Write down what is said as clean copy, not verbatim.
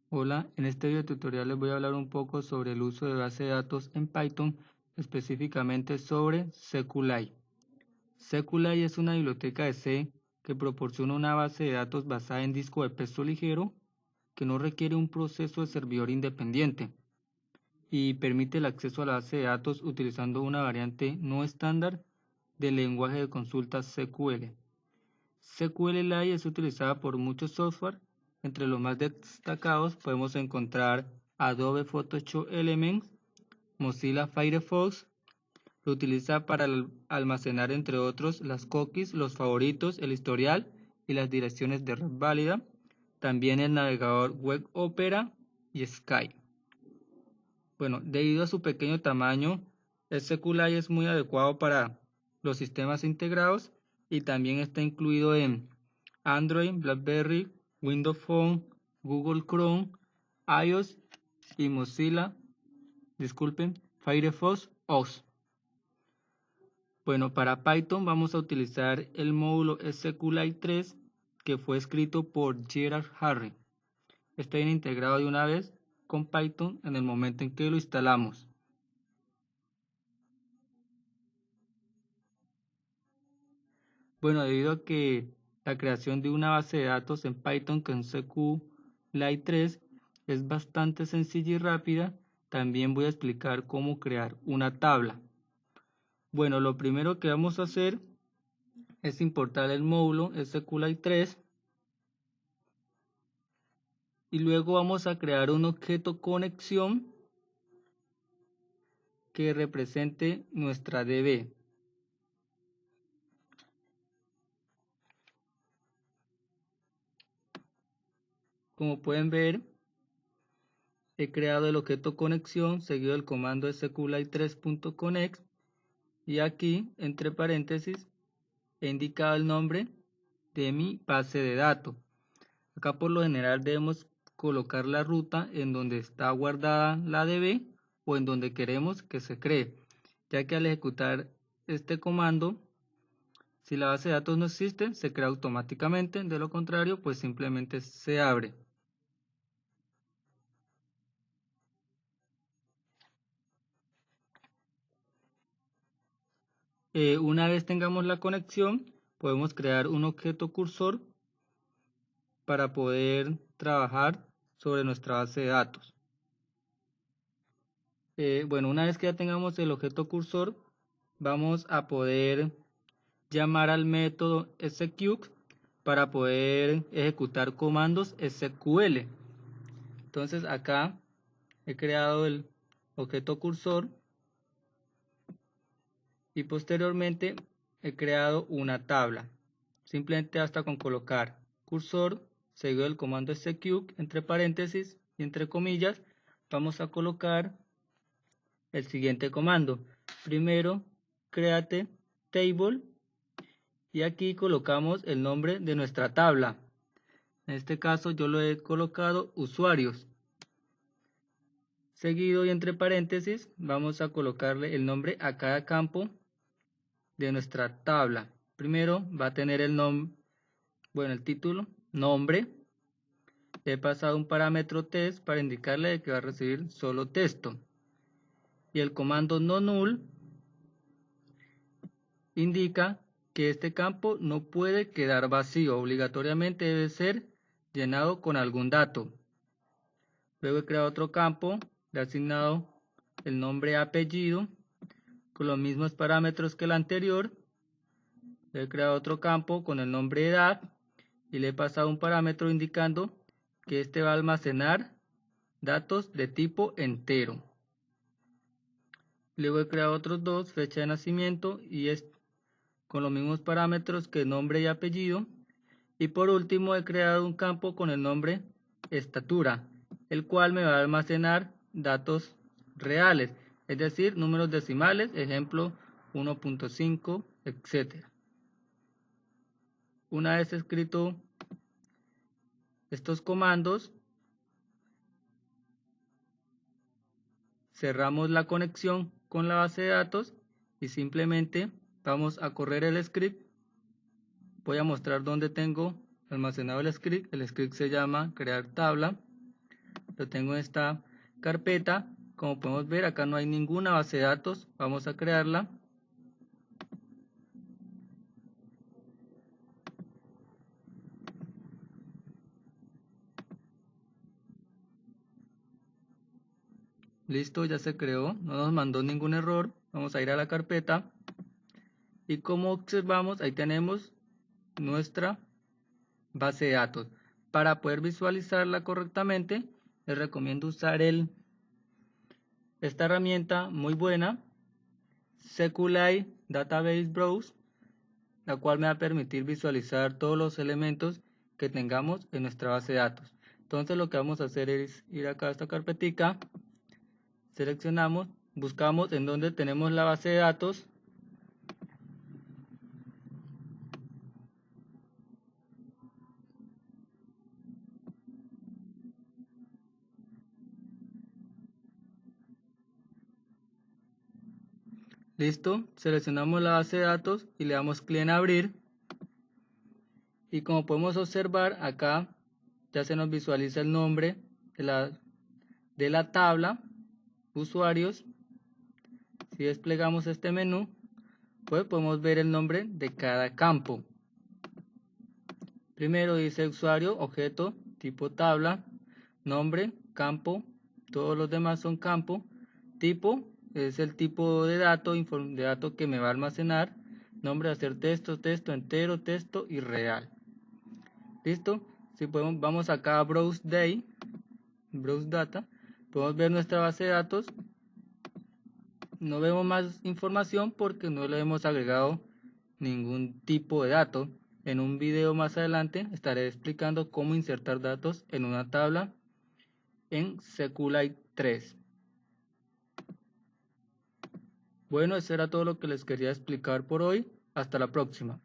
Hola, en este video tutorial les voy a hablar un poco sobre el uso de base de datos en Python, específicamente sobre SQLite. SQLite es una biblioteca de C que proporciona una base de datos basada en disco de peso ligero que no requiere un proceso de servidor independiente y permite el acceso a la base de datos utilizando una variante no estándar del lenguaje de consulta SQL. SQLite es utilizada por muchos software. Entre los más destacados podemos encontrar Adobe Photoshop Elements, Mozilla Firefox, lo utiliza para almacenar entre otros las cookies, los favoritos, el historial y las direcciones de red válida, también el navegador web Opera y Skype. Bueno, debido a su pequeño tamaño, SQLite es muy adecuado para los sistemas integrados y también está incluido en Android, BlackBerry, Windows Phone, Google Chrome, iOS y Firefox OS. Bueno, para Python vamos a utilizar el módulo SQLite 3 que fue escrito por Gerard Harry. Está bien integrado de una vez con Python en el momento en que lo instalamos. Bueno, debido a que la creación de una base de datos en Python con SQLite 3 es bastante sencilla y rápida, también voy a explicar cómo crear una tabla. Bueno, lo primero que vamos a hacer es importar el módulo SQLite 3 y luego vamos a crear un objeto conexión que represente nuestra DB. Como pueden ver, he creado el objeto conexión seguido del comando sqlite3.connect y aquí, entre paréntesis, he indicado el nombre de mi base de datos. Acá por lo general debemos colocar la ruta en donde está guardada la DB o en donde queremos que se cree, ya que al ejecutar este comando, si la base de datos no existe, se crea automáticamente, de lo contrario, pues simplemente se abre. Una vez tengamos la conexión, podemos crear un objeto cursor para poder trabajar sobre nuestra base de datos. Bueno, una vez que ya tengamos el objeto cursor, vamos a poder llamar al método execute para poder ejecutar comandos SQL. Entonces acá he creado el objeto cursor y posteriormente he creado una tabla. Simplemente basta con colocar cursor seguido del comando execute entre paréntesis y entre comillas vamos a colocar el siguiente comando. Primero, create table y aquí colocamos el nombre de nuestra tabla. En este caso yo lo he colocado usuarios. Seguido y entre paréntesis vamos a colocarle el nombre a cada campo de nuestra tabla. Primero va a tener el nombre, bueno, el título, nombre. Le he pasado un parámetro test para indicarle que va a recibir solo texto. Y el comando no null indica que este campo no puede quedar vacío, obligatoriamente debe ser llenado con algún dato. Luego he creado otro campo, le he asignado el nombre apellido con los mismos parámetros que el anterior. He creado otro campo con el nombre edad y le he pasado un parámetro indicando que este va a almacenar datos de tipo entero. Luego he creado otros dos, fecha de nacimiento y es con los mismos parámetros que nombre y apellido. Y por último he creado un campo con el nombre estatura, el cual me va a almacenar datos reales, es decir, números decimales, ejemplo 1.5, etc. Una vez escrito estos comandos, cerramos la conexión con la base de datos y simplemente vamos a correr el script. Voy a mostrar dónde tengo almacenado el script. El script se llama crear tabla. lo tengo en esta carpeta. Como podemos ver, acá no hay ninguna base de datos. Vamos a crearla. Listo, ya se creó, no nos mandó ningún error. Vamos a ir a la carpeta y como observamos, ahí tenemos nuestra base de datos. Para poder visualizarla correctamente, les recomiendo usar esta herramienta muy buena, SQLite Database Browse, la cual me va a permitir visualizar todos los elementos que tengamos en nuestra base de datos. Entonces lo que vamos a hacer es ir acá a esta carpetica, seleccionamos, buscamos en donde tenemos la base de datos. Listo, seleccionamos la base de datos y le damos clic en abrir. Y como podemos observar acá ya se nos visualiza el nombre de la tabla, usuarios. Si desplegamos este menú, pues podemos ver el nombre de cada campo. Primero dice usuario, objeto, tipo tabla, nombre, campo, todos los demás son campo, tipo, es el tipo de dato que me va a almacenar, nombre, hacer texto, texto entero, texto y real. Listo, si podemos, vamos acá a Browse Data, podemos ver nuestra base de datos. No vemos más información porque no le hemos agregado ningún tipo de dato. En un video más adelante estaré explicando cómo insertar datos en una tabla en SQLite 3. Bueno, eso era todo lo que les quería explicar por hoy. Hasta la próxima.